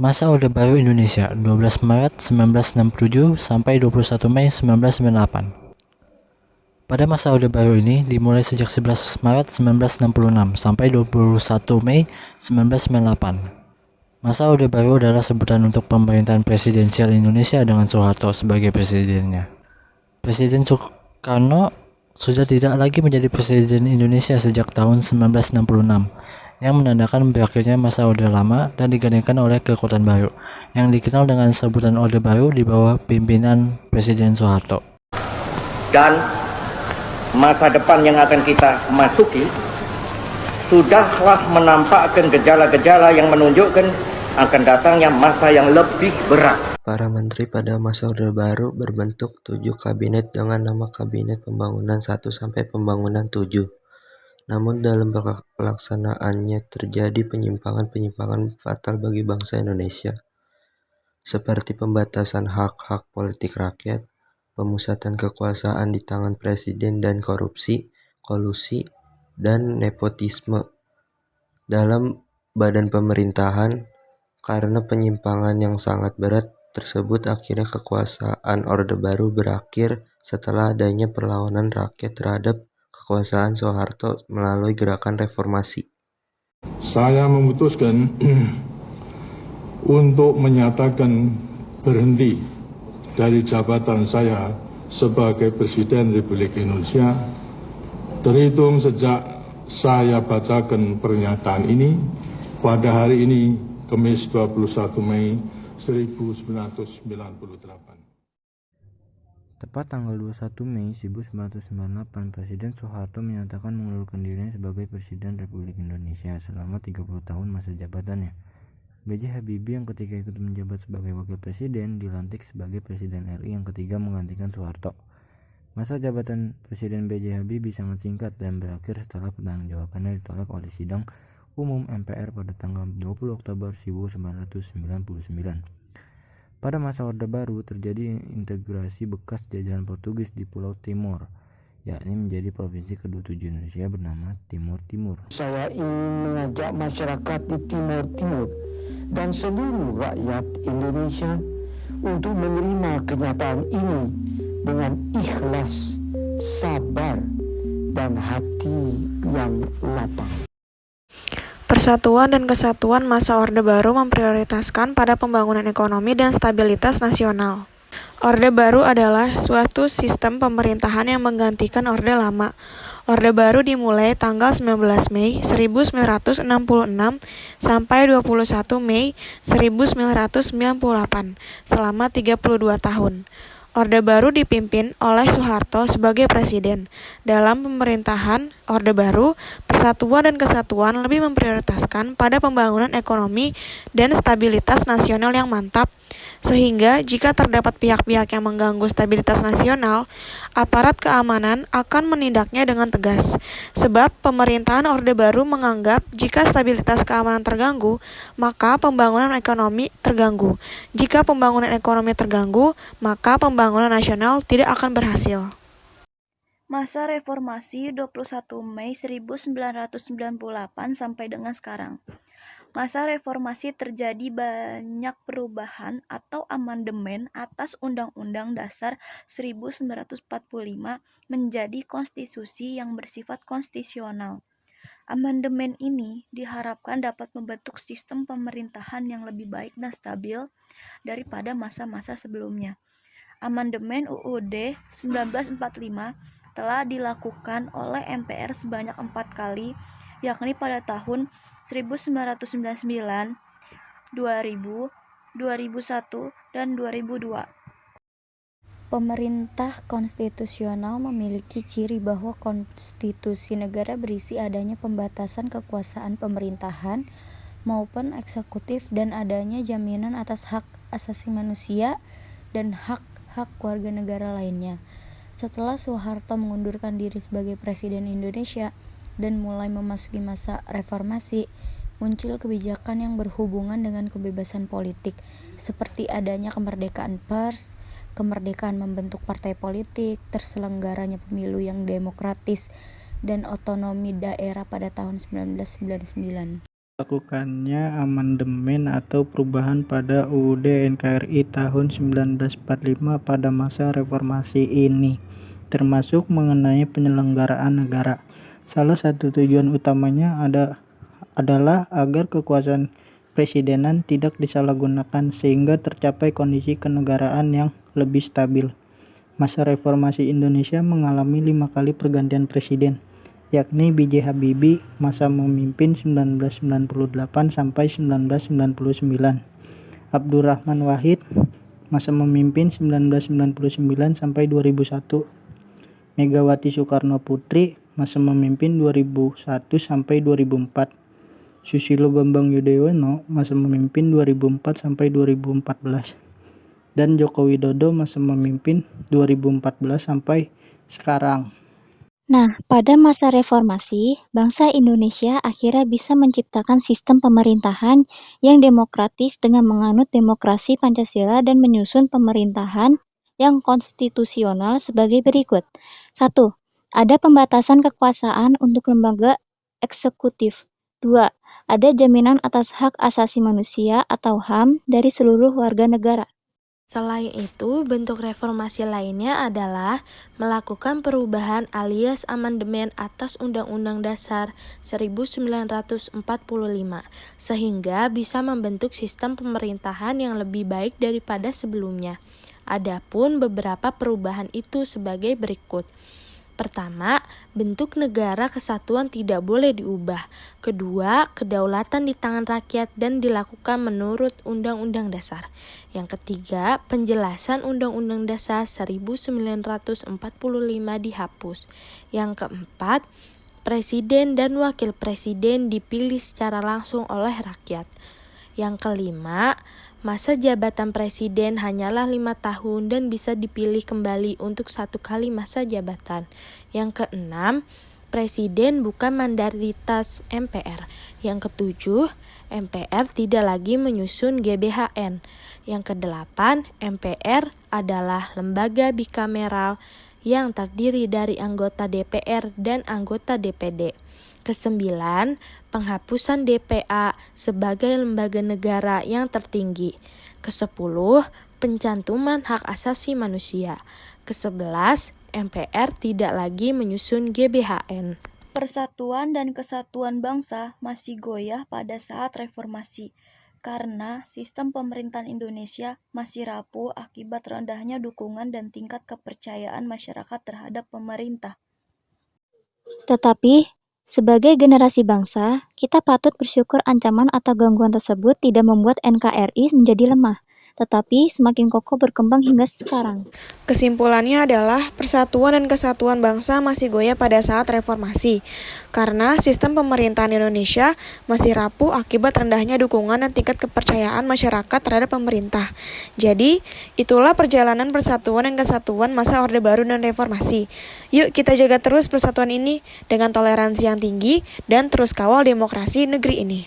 Masa Orde Baru Indonesia 12 Maret 1967 sampai 21 Mei 1998. Pada masa Orde Baru ini dimulai sejak 11 Maret 1966 sampai 21 Mei 1998. Masa Orde Baru adalah sebutan untuk pemerintahan presidensial Indonesia dengan Soeharto sebagai presidennya. Presiden Soekarno sudah tidak lagi menjadi presiden Indonesia sejak tahun 1966, yang menandakan berakhirnya masa Orde Lama dan digantikan oleh kekuatan baru, yang dikenal dengan sebutan Orde Baru di bawah pimpinan Presiden Soeharto. Dan masa depan yang akan kita masuki sudahlah menampakkan gejala-gejala yang menunjukkan akan datangnya masa yang lebih berat. Para menteri pada masa Orde Baru berbentuk 7 kabinet dengan nama Kabinet Pembangunan 1 sampai Pembangunan 7. Namun dalam pelaksanaannya terjadi penyimpangan-penyimpangan fatal bagi bangsa Indonesia, seperti pembatasan hak-hak politik rakyat, pemusatan kekuasaan di tangan presiden dan korupsi, kolusi, dan nepotisme dalam badan pemerintahan. Karena penyimpangan yang sangat berat tersebut, akhirnya kekuasaan Orde Baru berakhir setelah adanya perlawanan rakyat terhadap kekuasaan Soeharto melalui gerakan reformasi. Saya memutuskan untuk menyatakan berhenti dari jabatan saya sebagai Presiden Republik Indonesia terhitung sejak saya bacakan pernyataan ini pada hari ini, Kamis 21 Mei 1998. Tepat tanggal 21 Mei 1998, Presiden Soeharto menyatakan mengundurkan dirinya sebagai Presiden Republik Indonesia selama 30 tahun masa jabatannya. B.J. Habibie yang ketika ikut menjabat sebagai Wakil Presiden dilantik sebagai Presiden RI yang ketiga menggantikan Soeharto. Masa jabatan Presiden B.J. Habibie sangat singkat dan berakhir setelah pertanggungjawabannya ditolak oleh Sidang Umum MPR pada tanggal 20 Oktober 1999. Pada masa Orde Baru terjadi integrasi bekas jajahan Portugis di Pulau Timor, yakni menjadi provinsi ke-27 Indonesia bernama Timor Timur. Saya ingin mengajak masyarakat di Timor Timur dan seluruh rakyat Indonesia untuk menerima kenyataan ini dengan ikhlas, sabar, dan hati yang lapang. Persatuan dan kesatuan masa Orde Baru memprioritaskan pada pembangunan ekonomi dan stabilitas nasional. Orde Baru adalah suatu sistem pemerintahan yang menggantikan Orde Lama. Orde Baru dimulai tanggal 19 Mei 1966 sampai 21 Mei 1998 selama 32 tahun. Orde Baru dipimpin oleh Soeharto sebagai presiden. Dalam pemerintahan Orde Baru, persatuan dan kesatuan lebih memprioritaskan pada pembangunan ekonomi dan stabilitas nasional yang mantap, sehingga jika terdapat pihak-pihak yang mengganggu stabilitas nasional, aparat keamanan akan menindaknya dengan tegas. Sebab pemerintahan Orde Baru menganggap jika stabilitas keamanan terganggu, maka pembangunan ekonomi terganggu. Jika pembangunan ekonomi terganggu, maka pembangunan nasional tidak akan berhasil. Masa reformasi 21 Mei 1998 sampai dengan sekarang. Masa reformasi terjadi banyak perubahan atau amandemen atas Undang-Undang Dasar 1945 menjadi konstitusi yang bersifat konstitusional. Amandemen ini diharapkan dapat membentuk sistem pemerintahan yang lebih baik dan stabil daripada masa-masa sebelumnya. Amandemen UUD 1945 telah dilakukan oleh MPR sebanyak 4 kali, yakni pada tahun 1999, 2000, 2001, dan 2002. Pemerintah konstitusional memiliki ciri bahwa konstitusi negara berisi adanya pembatasan kekuasaan pemerintahan maupun eksekutif dan adanya jaminan atas hak asasi manusia dan hak-hak warga negara lainnya. Setelah Soeharto mengundurkan diri sebagai Presiden Indonesia dan mulai memasuki masa reformasi, muncul kebijakan yang berhubungan dengan kebebasan politik, seperti adanya kemerdekaan pers, kemerdekaan membentuk partai politik, terselenggaranya pemilu yang demokratis, dan otonomi daerah pada tahun 1999. Lakukannya amandemen atau perubahan pada UUD NKRI tahun 1945 pada masa reformasi ini, termasuk mengenai penyelenggaraan negara. Salah satu tujuan utamanya adalah agar kekuasaan presidenan tidak disalahgunakan sehingga tercapai kondisi kenegaraan yang lebih stabil. Masa reformasi Indonesia mengalami 5 kali pergantian presiden, yakni B.J. Habibie masa memimpin 1998 sampai 1999, Abdurrahman Wahid masa memimpin 1999 sampai 2001, Megawati Soekarno Putri masa memimpin 2001 sampai 2004, Susilo Bambang Yudhoyono masa memimpin 2004 sampai 2014, dan Joko Widodo masa memimpin 2014 sampai sekarang. Nah, pada masa reformasi, bangsa Indonesia akhirnya bisa menciptakan sistem pemerintahan yang demokratis dengan menganut demokrasi Pancasila dan menyusun pemerintahan yang konstitusional sebagai berikut. 1. Ada pembatasan kekuasaan untuk lembaga eksekutif. 2. Ada jaminan atas hak asasi manusia atau HAM dari seluruh warga negara. Selain itu, bentuk reformasi lainnya adalah melakukan perubahan alias amandemen atas Undang-Undang Dasar 1945, sehingga bisa membentuk sistem pemerintahan yang lebih baik daripada sebelumnya. Adapun beberapa perubahan itu sebagai berikut. Pertama, bentuk negara kesatuan tidak boleh diubah. Kedua, kedaulatan di tangan rakyat dan dilakukan menurut Undang-Undang Dasar. Yang ketiga, penjelasan Undang-Undang Dasar 1945 dihapus. Yang keempat, presiden dan wakil presiden dipilih secara langsung oleh rakyat. Yang kelima, masa jabatan presiden hanyalah 5 tahun dan bisa dipilih kembali untuk 1 kali masa jabatan. Yang keenam, presiden bukan mandaritas MPR. Yang ketujuh, MPR tidak lagi menyusun GBHN. Yang kedelapan, MPR adalah lembaga bikameral yang terdiri dari anggota DPR dan anggota DPD. Kesembilan, penghapusan DPA sebagai lembaga negara yang tertinggi. Kesepuluh, pencantuman hak asasi manusia. Kesebelas, MPR tidak lagi menyusun GBHN. Persatuan dan kesatuan bangsa masih goyah pada saat reformasi, karena sistem pemerintahan Indonesia masih rapuh akibat rendahnya dukungan dan tingkat kepercayaan masyarakat terhadap pemerintah. Tetapi, sebagai generasi bangsa, kita patut bersyukur ancaman atau gangguan tersebut tidak membuat NKRI menjadi lemah, tetapi semakin kokoh berkembang hingga sekarang. Kesimpulannya adalah persatuan dan kesatuan bangsa masih goyah pada saat reformasi, karena sistem pemerintahan Indonesia masih rapuh akibat rendahnya dukungan dan tingkat kepercayaan masyarakat terhadap pemerintah. Jadi, itulah perjalanan persatuan dan kesatuan masa Orde Baru dan reformasi. Yuk kita jaga terus persatuan ini dengan toleransi yang tinggi dan terus kawal demokrasi negeri ini.